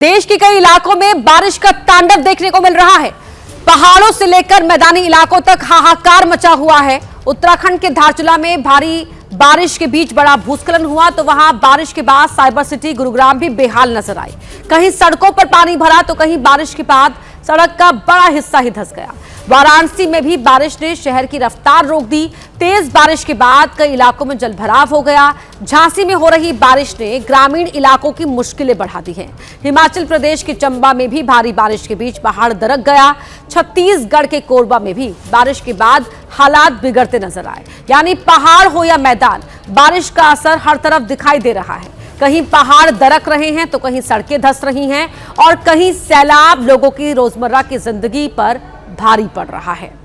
देश के कई इलाकों में बारिश का तांडव देखने को मिल रहा है। पहाड़ों से लेकर मैदानी इलाकों तक हाहाकार मचा हुआ है। उत्तराखंड के धारचूला में भारी बारिश के बीच बड़ा भूस्खलन हुआ तो वहां बारिश के बाद साइबर सिटी गुरुग्राम भी बेहाल नजर आई। कहीं सड़कों पर पानी भरा तो कहीं बारिश के बाद सड़क का बड़ा हिस्सा ही धंस गया। वाराणसी में भी बारिश ने शहर की रफ्तार रोक दी। तेज बारिश के बाद कई इलाकों में जलभराव हो गया। झांसी में हो रही बारिश ने ग्रामीण इलाकों की मुश्किलें बढ़ा दी हैं। हिमाचल प्रदेश के चंबा में भी भारी बारिश के बीच पहाड़ दरक गया। छत्तीसगढ़ के कोरबा में भी बारिश के बाद हालात बिगड़ते नजर आए। यानी पहाड़ हो या मैदान, बारिश का असर हर तरफ दिखाई दे रहा है। कहीं पहाड़ दरक रहे हैं तो कहीं सड़कें धंस रही हैं और कहीं सैलाब लोगों की रोजमर्रा की जिंदगी पर भारी पड़ रहा है।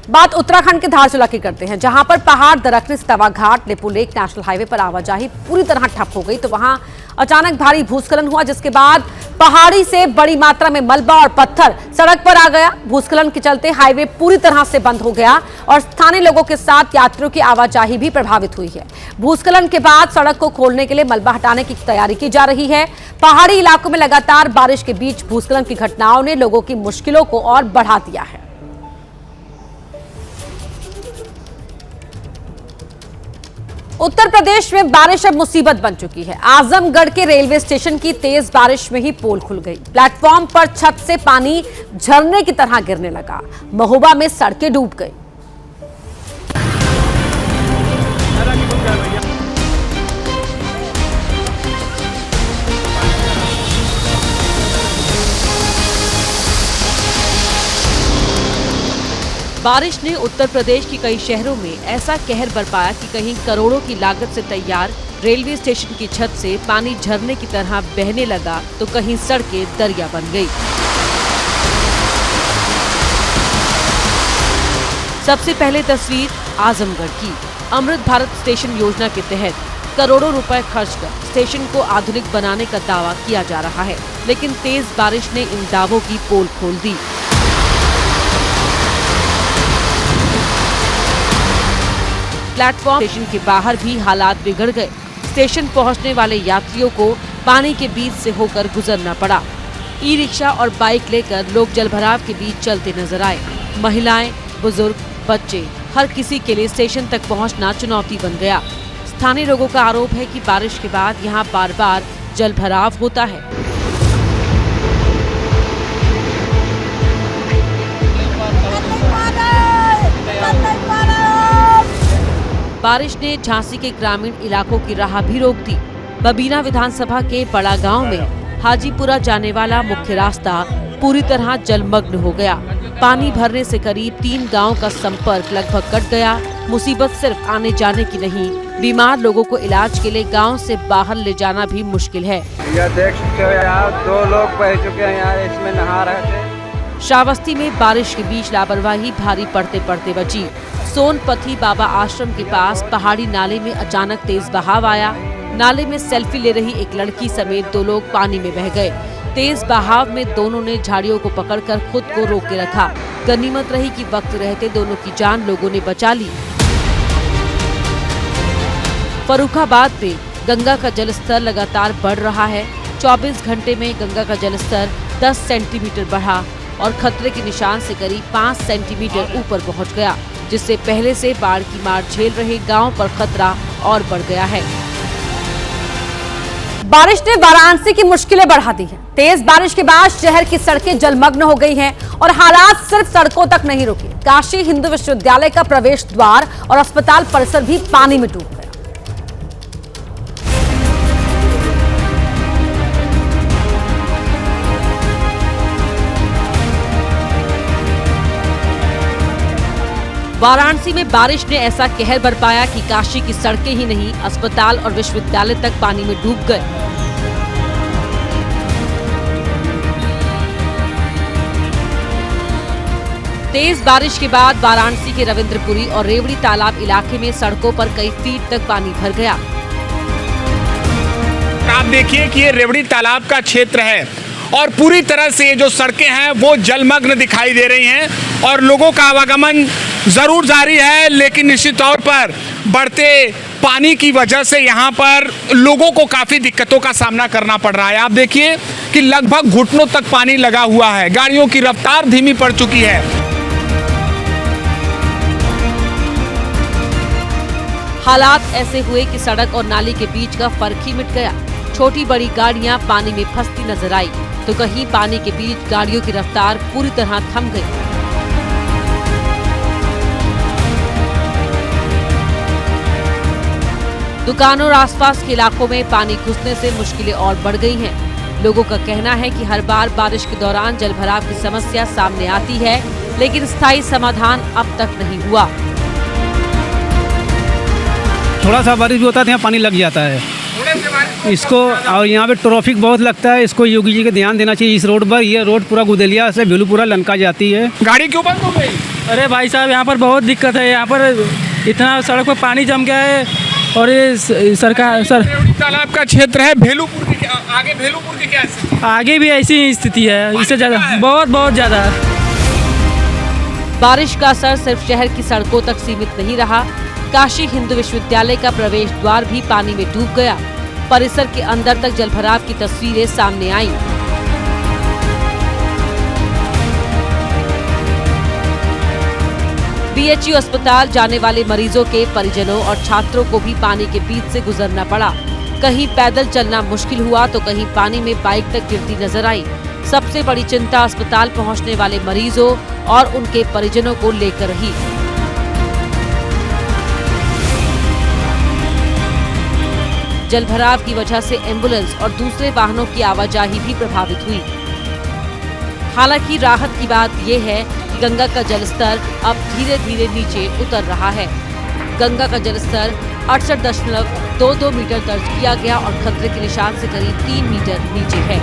बात उत्तराखंड के धारचूला की करते हैं, जहां पर पहाड़ दरकने से तवाघाट लेपू लेक नेशनल हाईवे पर आवाजाही पूरी तरह ठप हो गई। तो वहां अचानक भारी भूस्खलन हुआ, जिसके बाद पहाड़ी से बड़ी मात्रा में मलबा और पत्थर सड़क पर आ गया। भूस्खलन के चलते हाईवे पूरी तरह से बंद हो गया और स्थानीय लोगों के साथ यात्रियों की आवाजाही भी प्रभावित हुई है। भूस्खलन के बाद सड़क को खोलने के लिए मलबा हटाने की तैयारी की जा रही है। पहाड़ी इलाकों में लगातार बारिश के बीच भूस्खलन की घटनाओं ने लोगों की मुश्किलों को और बढ़ा दिया है। उत्तर प्रदेश में बारिश अब मुसीबत बन चुकी है। आजमगढ़ के रेलवे स्टेशन की तेज बारिश में ही पोल खुल गई। प्लेटफॉर्म पर छत से पानी झरने की तरह गिरने लगा। महोबा में सड़कें डूब गई। बारिश ने उत्तर प्रदेश के कई शहरों में ऐसा कहर बरपाया कि कहीं करोड़ों की लागत से तैयार रेलवे स्टेशन की छत से पानी झरने की तरह बहने लगा तो कहीं सड़कें दरिया बन गई। सबसे पहले तस्वीर आजमगढ़ की। अमृत भारत स्टेशन योजना के तहत करोड़ों रुपए खर्च कर स्टेशन को आधुनिक बनाने का दावा किया जा रहा है, लेकिन तेज बारिश ने इन दावों की पोल खोल दी। प्लेटफॉर्म स्टेशन के बाहर भी हालात बिगड़ गए। स्टेशन पहुंचने वाले यात्रियों को पानी के बीच से होकर गुजरना पड़ा। ई रिक्शा और बाइक लेकर लोग जलभराव के बीच चलते नजर आए। महिलाएं, बुजुर्ग, बच्चे, हर किसी के लिए स्टेशन तक पहुंचना चुनौती बन गया। स्थानीय लोगों का आरोप है कि बारिश के बाद यहां बार बार जलभराव होता है। बारिश ने झांसी के ग्रामीण इलाकों की राह भी रोक दी। बबीना विधानसभा के बड़ा गांव में हाजीपुरा जाने वाला मुख्य रास्ता पूरी तरह जलमग्न हो गया। पानी भरने से करीब 3 गांव का संपर्क लगभग कट गया। मुसीबत सिर्फ आने जाने की नहीं, बीमार लोगों को इलाज के लिए गांव से बाहर ले जाना भी मुश्किल है। यह देख सकते हो यार, 2 लोग बह चुके हैं यार, इसमें नहा रहे थे। श्रावस्ती में बारिश के बीच लापरवाही भारी पड़ते पड़ते बची। सोनपथी बाबा आश्रम के पास पहाड़ी नाले में अचानक तेज बहाव आया। नाले में सेल्फी ले रही एक लड़की समेत 2 लोग पानी में बह गए। तेज बहाव में दोनों ने झाड़ियों को पकड़कर खुद को रोक के रखा। गनीमत रही कि वक्त रहते दोनों की जान लोगों ने बचा ली। फर्रुखाबाद में गंगा का जलस्तर लगातार बढ़ रहा है। 24 घंटे में गंगा का जलस्तर 10 सेंटीमीटर बढ़ा और खतरे के निशान से करीब 5 सेंटीमीटर ऊपर पहुंच गया, जिससे पहले से बाढ़ की मार झेल रहे गांव पर खतरा और बढ़ गया है। बारिश ने वाराणसी की मुश्किलें बढ़ा दी हैं। तेज बारिश के बाद शहर की सड़कें जलमग्न हो गई हैं और हालात सिर्फ सड़कों तक नहीं रुके। काशी हिंदू विश्वविद्यालय का प्रवेश द्वार और अस्पताल परिसर भी पानी में डूब गया। वाराणसी में बारिश ने ऐसा कहर बरपाया कि काशी की सड़कें ही नहीं, अस्पताल और विश्वविद्यालय तक पानी में डूब गए। तेज बारिश के बाद वाराणसी के रविंद्रपुरी और रेवड़ी तालाब इलाके में सड़कों पर कई फीट तक पानी भर गया। आप देखिए कि ये रेवड़ी तालाब का क्षेत्र है और पूरी तरह से जो सड़कें हैं वो जलमग्न दिखाई दे रही हैं और लोगों का आवागमन जरूर जारी है, लेकिन निश्चित तौर पर बढ़ते पानी की वजह से यहाँ पर लोगों को काफ़ी दिक्कतों का सामना करना पड़ रहा है। आप देखिए कि लगभग घुटनों तक पानी लगा हुआ है, गाड़ियों की रफ्तार धीमी पड़ चुकी है। हालात ऐसे हुए कि सड़क और नाली के बीच का फर्क ही मिट गया। छोटी बड़ी गाड़ियां पानी में फंसती नजर आई तो कहीं पानी के बीच गाड़ियों की रफ्तार पूरी तरह थम गई। दुकानों और आसपास के इलाकों में पानी घुसने से मुश्किलें और बढ़ गई हैं। लोगों का कहना है कि हर बार बारिश के दौरान जलभराव की समस्या सामने आती है, लेकिन स्थायी समाधान अब तक नहीं हुआ। थोड़ा सा बारिश भी होता है तो यहाँ पानी लग जाता है इसको, और यहाँ पे ट्रैफिक बहुत लगता है। इसको योगी जी के ध्यान देना चाहिए इस रोड पर। ये रोड पूरा गुदेलिया से भेलूपुरा लंका जाती है। गाड़ी क्यों बंद हो गई? अरे भाई साहब, यहाँ पर बहुत दिक्कत है। यहाँ पर इतना सड़क पर पानी जम गया है और ये सरकार रेवड़ी तालाब का क्षेत्र है। भेलूपुर की आगे भेलूपुर की क्या स्थिति है? आगे भी ऐसी ही स्थिति है, इससे ज़्यादा बहुत ज़्यादा। बारिश का असर सिर्फ शहर की सड़कों तक सीमित नहीं रहा। काशी हिंदू विश्वविद्यालय का प्रवेश द्वार भी पानी में डूब गया। परिसर के अंदर तक जलभराव की तस्वीरें सामने आईं। बीएचयू अस्पताल जाने वाले मरीजों के परिजनों और छात्रों को भी पानी के बीच से गुजरना पड़ा। कहीं पैदल चलना मुश्किल हुआ तो कहीं पानी में बाइक तक गिरती नजर आई। सबसे बड़ी चिंता अस्पताल पहुंचने वाले मरीजों और उनके परिजनों को लेकर रही। जलभराव की वजह से एम्बुलेंस और दूसरे वाहनों की आवाजाही भी प्रभावित हुई। हालांकि राहत की बात यह है कि गंगा का जलस्तर अब धीरे धीरे नीचे उतर रहा है। गंगा का जलस्तर 68.22 मीटर दर्ज किया गया और खतरे के निशान से करीब 3 मीटर नीचे है।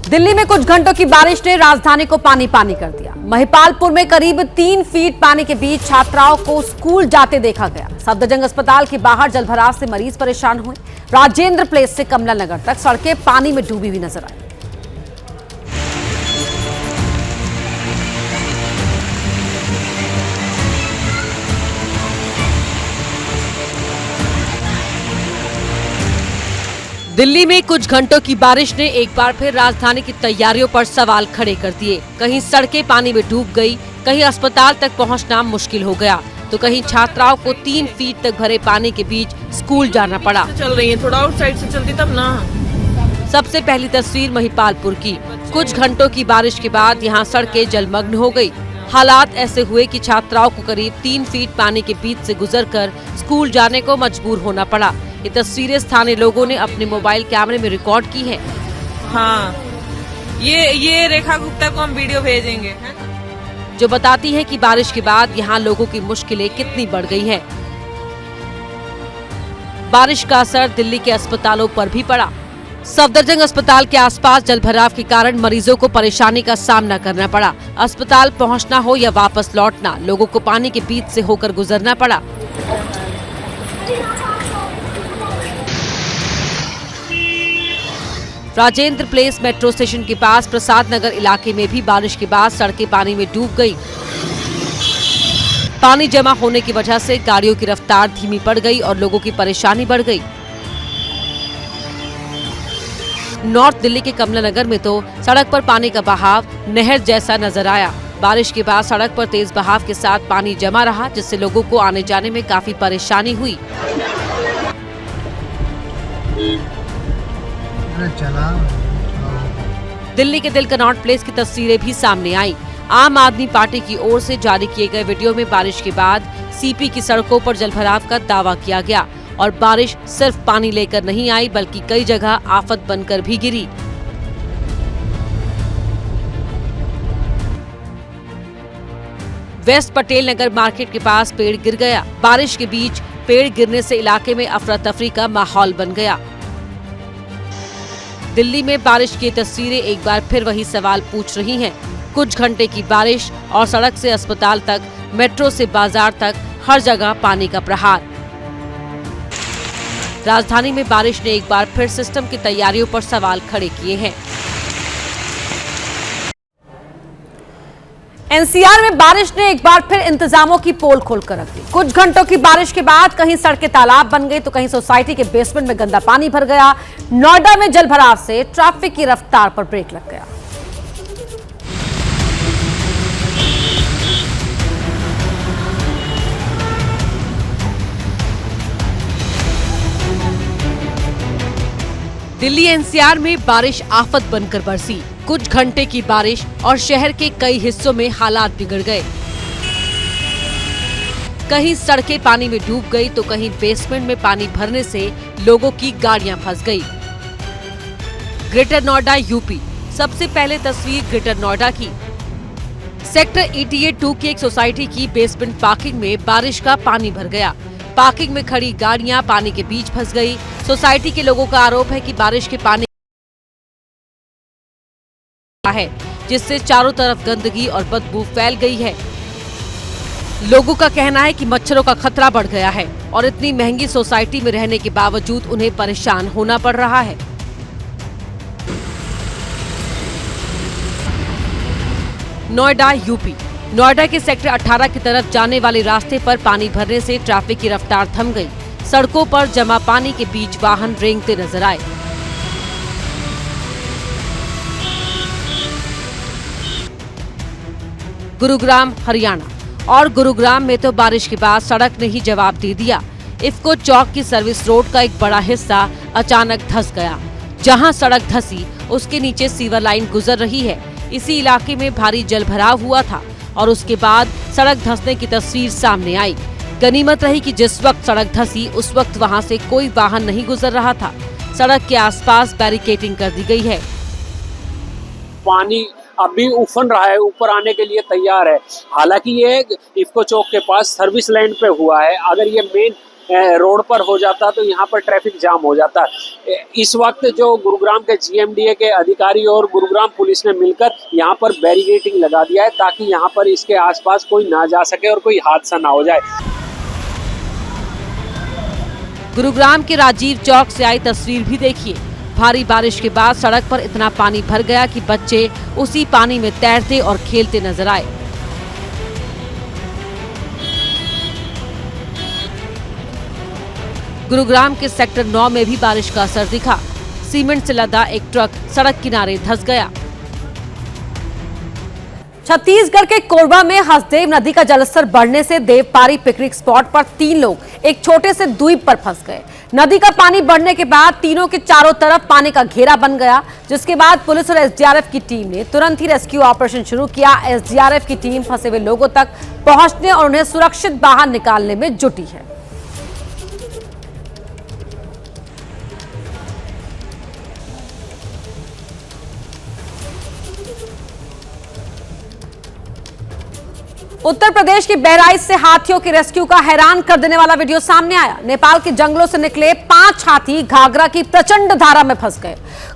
दिल्ली में कुछ घंटों की बारिश ने राजधानी को पानी पानी कर दिया। महिपालपुर में करीब 3 फीट पानी के बीच छात्राओं को स्कूल जाते देखा गया। सफदरजंग अस्पताल के बाहर जलभराव से मरीज परेशान हुए। राजेंद्र प्लेस से कमला नगर तक सड़कें पानी में डूबी हुई नजर आई। दिल्ली में कुछ घंटों की बारिश ने एक बार फिर राजधानी की तैयारियों पर सवाल खड़े कर दिए। कहीं सड़कें पानी में डूब गई, कहीं अस्पताल तक पहुंचना मुश्किल हो गया, तो कहीं छात्राओं को 3 फीट तक भरे पानी के बीच स्कूल जाना पड़ा। चल रही है, थोड़ा आउटसाइड से चलती तब ना। सबसे पहली तस्वीर महिपालपुर की। कुछ घंटों की बारिश के बाद यहाँ सड़कें जलमग्न हो गई। हालात ऐसे हुए कि छात्राओं को करीब 3 फीट पानी के बीच से गुजरकर स्कूल जाने को मजबूर होना पड़ा। ये तस्वीरें स्थानीय लोगों ने अपने मोबाइल कैमरे में रिकॉर्ड की है। हाँ, ये रेखा गुप्ता को हम वीडियो भेजेंगे, जो बताती है कि बारिश के बाद यहाँ लोगों की मुश्किलें कितनी बढ़ गई हैं। बारिश का असर दिल्ली के अस्पतालों पर भी पड़ा। सफदरजंग अस्पताल के आसपास जलभराव के कारण मरीजों को परेशानी का सामना करना पड़ा। अस्पताल पहुंचना हो या वापस लौटना, लोगों को पानी के बीच से होकर गुजरना पड़ा। राजेंद्र प्लेस मेट्रो स्टेशन के पास प्रसाद नगर इलाके में भी बारिश के बाद सड़कें पानी में डूब गई। पानी जमा होने की वजह से गाड़ियों की रफ्तार धीमी पड़ गई और लोगों की परेशानी बढ़ गई। नॉर्थ दिल्ली के कमला नगर में तो सड़क पर पानी का बहाव नहर जैसा नजर आया। बारिश के बाद सड़क पर तेज बहाव के साथ पानी जमा रहा, जिससे लोगों को आने जाने में काफी परेशानी हुई। दिल्ली के दिल कनॉट प्लेस की तस्वीरें भी सामने आई। आम आदमी पार्टी की ओर से जारी किए गए वीडियो में बारिश के बाद सीपी की सड़कों पर जलभराव का दावा किया गया और बारिश सिर्फ पानी लेकर नहीं आई बल्कि कई जगह आफत बनकर भी गिरी। वेस्ट पटेल नगर मार्केट के पास पेड़ गिर गया। बारिश के बीच पेड़ गिरने से इलाके में अफरा तफरी का माहौल बन गया। दिल्ली में बारिश की तस्वीरें एक बार फिर वही सवाल पूछ रही हैं। कुछ घंटे की बारिश और सड़क से अस्पताल तक, मेट्रो से बाजार तक, हर जगह पानी का प्रहार। राजधानी में बारिश ने एक बार फिर सिस्टम की तैयारियों पर सवाल खड़े किए हैं। एनसीआर में बारिश ने एक बार फिर इंतजामों की पोल खोलकर रख दी। कुछ घंटों की बारिश के बाद कहीं सड़कें तालाब बन गई तो कहीं सोसाइटी के बेसमेंट में गंदा पानी भर गया। नोएडा में जलभराव से ट्रैफिक की रफ्तार पर ब्रेक लग गया। दिल्ली एनसीआर में बारिश आफत बनकर बरसी। कुछ घंटे की बारिश और शहर के कई हिस्सों में हालात बिगड़ गए। कहीं सड़कें पानी में डूब गई तो कहीं बेसमेंट में पानी भरने से लोगों की गाड़ियां फंस गई। Greater Noida UP. सबसे पहले तस्वीर ग्रेटर नोएडा की। सेक्टर 88 की एक सोसाइटी की बेसमेंट पार्किंग में बारिश का पानी भर गया। पार्किंग में खड़ी गाड़ियां पानी के बीच फंस गई। सोसाइटी के लोगों का आरोप है कि बारिश के पानी है जिससे चारों तरफ गंदगी और बदबू फैल गई है। लोगों का कहना है कि मच्छरों का खतरा बढ़ गया है और इतनी महंगी सोसाइटी में रहने के बावजूद उन्हें परेशान होना पड़ रहा है। नोएडा यूपी। नोएडा के सेक्टर 18 की तरफ जाने वाले रास्ते पर पानी भरने से ट्रैफिक की रफ्तार थम गई। सड़कों पर जमा पानी के बीच वाहन रेंगते नजर आए। गुरुग्राम हरियाणा। और गुरुग्राम में तो बारिश के बाद सड़क ने ही जवाब दे दिया। इफ्को चौक की सर्विस रोड का एक बड़ा हिस्सा अचानक धंस गया। जहां सड़क धंसी उसके नीचे सीवर लाइन गुजर रही है। इसी इलाके में भारी जलभराव हुआ था और उसके बाद सड़क धंसने की तस्वीर सामने आई। गनीमत रही कि जिस वक्त सड़क धंसी उस वक्त वहां से कोई वाहन नहीं गुजर रहा था। सड़क के आसपास बैरिकेडिंग कर दी गई है। पानी अभी उफन रहा है, ऊपर आने के लिए तैयार है। हालांकि ये इफ्को चौक के पास सर्विस लाइन पे हुआ है। अगर ये मेन रोड पर हो जाता तो यहाँ पर ट्रैफिक जाम हो जाता। इस वक्त जो गुरुग्राम के GMDA के अधिकारी और गुरुग्राम पुलिस ने मिलकर यहाँ पर बैरिकेडिंग लगा दिया है ताकि यहाँ पर इसके आसपास कोई ना जा सके और कोई हादसा ना हो जाए। गुरुग्राम के राजीव चौक से आई तस्वीर भी देखिए। भारी बारिश के बाद सड़क पर इतना पानी भर गया कि बच्चे उसी पानी में तैरते और खेलते नजर आए। गुरुग्राम के सेक्टर 9 में भी बारिश का असर दिखा। सीमेंट से लदा एक ट्रक सड़क किनारे धंस गया। छत्तीसगढ़ के कोरबा में हसदेव नदी का जलस्तर बढ़ने से देवपारी पिकनिक स्पॉट पर 3 लोग एक छोटे से द्वीप पर फंस गए। नदी का पानी बढ़ने के बाद तीनों के चारों तरफ पानी का घेरा बन गया, जिसके बाद पुलिस और SDRF की टीम ने तुरंत ही रेस्क्यू ऑपरेशन शुरू किया। SDRF की टीम फंसे हुए लोगों तक पहुंचने और उन्हें सुरक्षित बाहर निकालने में जुटी है। उत्तर प्रदेश के बहराइच से हाथियों के रेस्क्यू का हैरान कर देने वाला वीडियो सामने आया। नेपाल के जंगलों से निकले 5 हाथी घाघरा की प्रचंड धारा में फंस गए।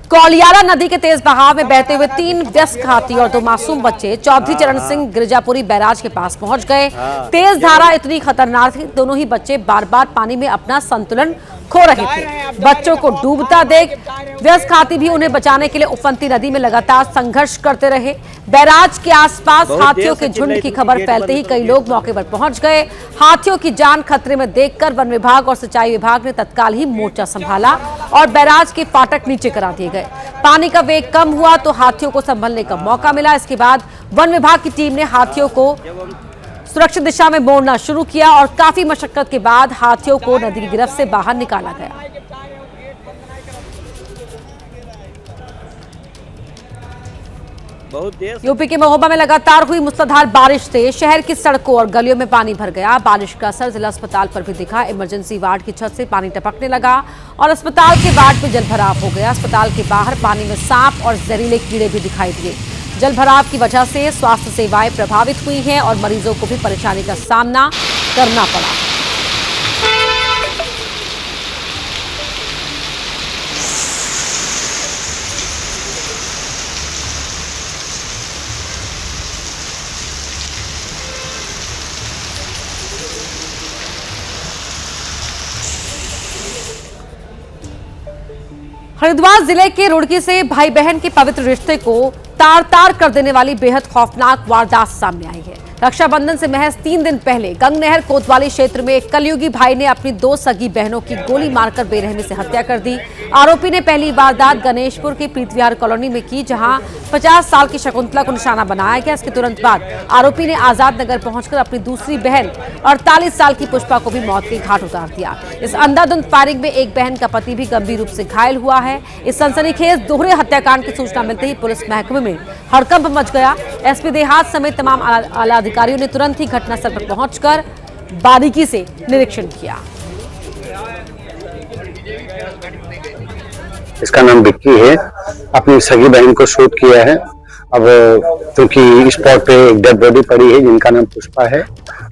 कौलियारा नदी के तेज बहाव में बहते हुए 3 वयस्क हाथी और 2 मासूम बच्चे चौधरी चरण सिंह गिरजापुरी बैराज के पास पहुंच गए। तेज धारा इतनी खतरनाक थी, दोनों ही बच्चे बार बार पानी में अपना संतुलन खो रहे थे। बच्चों को डूबता देख वयस्क हाथी भी उन्हें बचाने के लिए उफनती नदी में लगातार संघर्ष करते रहे। बैराज के आसपास हाथियों के झुंड की खबर फैलते ही कई लोग मौके पर पहुंच गए। हाथियों की जान खतरे में देखकर वन विभाग और सिंचाई विभाग ने तत्काल ही मोर्चा संभाला और बैराज के फाटक नीचे करा दिए गए। पानी का वेग कम हुआ तो हाथियों को संभलने का मौका मिला। इसके बाद वन विभाग की टीम ने हाथियों को सुरक्षित दिशा में मोड़ना शुरू किया और काफी मशक्कत के बाद हाथियों को नदी की गिरफ्त से बाहर निकाला गया। यूपी के महोबा में लगातार हुई मूसलाधार बारिश से शहर की सड़कों और गलियों में पानी भर गया। बारिश का असर जिला अस्पताल पर भी दिखा। इमरजेंसी वार्ड की छत से पानी टपकने लगा और अस्पताल के वार्ड में जलभराव हो गया। अस्पताल के बाहर पानी में सांप और जहरीले कीड़े भी दिखाई दिए। जलभराव की वजह से स्वास्थ्य सेवाएं प्रभावित हुई हैं और मरीजों को भी परेशानी का सामना करना पड़ा। हरिद्वार जिले के रुड़की से भाई बहन के पवित्र रिश्ते को तार तार कर देने वाली बेहद खौफनाक वारदात सामने आई है। रक्षाबंधन से महज 3 दिन पहले गंगनहर कोतवाली क्षेत्र में एक कलयुगी भाई ने अपनी 2 सगी बहनों की गोली मारकर बेरहमी से हत्या कर दी। आरोपी ने पहली वारदात गणेशपुर की प्रीतविहार कॉलोनी में की, जहां 50 साल की शकुंतला को निशाना बनाया गया। इसके तुरंत बाद आरोपी ने आजाद नगर पहुंचकर अपनी दूसरी बहन 48 साल की पुष्पा को भी मौत के घाट उतार दिया। इस अंधाधुंध फायरिंग में एक बहन का पति भी गंभीर रूप से घायल हुआ है। इस सनसनीखेज दोहरे हत्याकांड की सूचना मिलते ही पुलिस महकमे में हड़कंप मच गया। एसपी देहात समेत तमाम आला अधिकारियों ने तुरंत ही घटनास्थल पर पहुंचकर बारीकी से निरीक्षण किया। इसका नाम विक्की है, अपनी सगी बहन को शूट किया है। अब क्योंकि स्पॉट पे एक डेड बॉडी पड़ी है जिनका नाम पुष्पा है,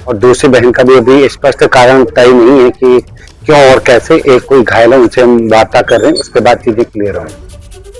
और दूसरी बहन का भी अभी स्पष्ट कारण तय नहीं है कि क्यों और कैसे। एक कोई घायल है, उनसे हम वार्ता कर रहे हैं, उसके बाद चीजें क्लियर होंगी।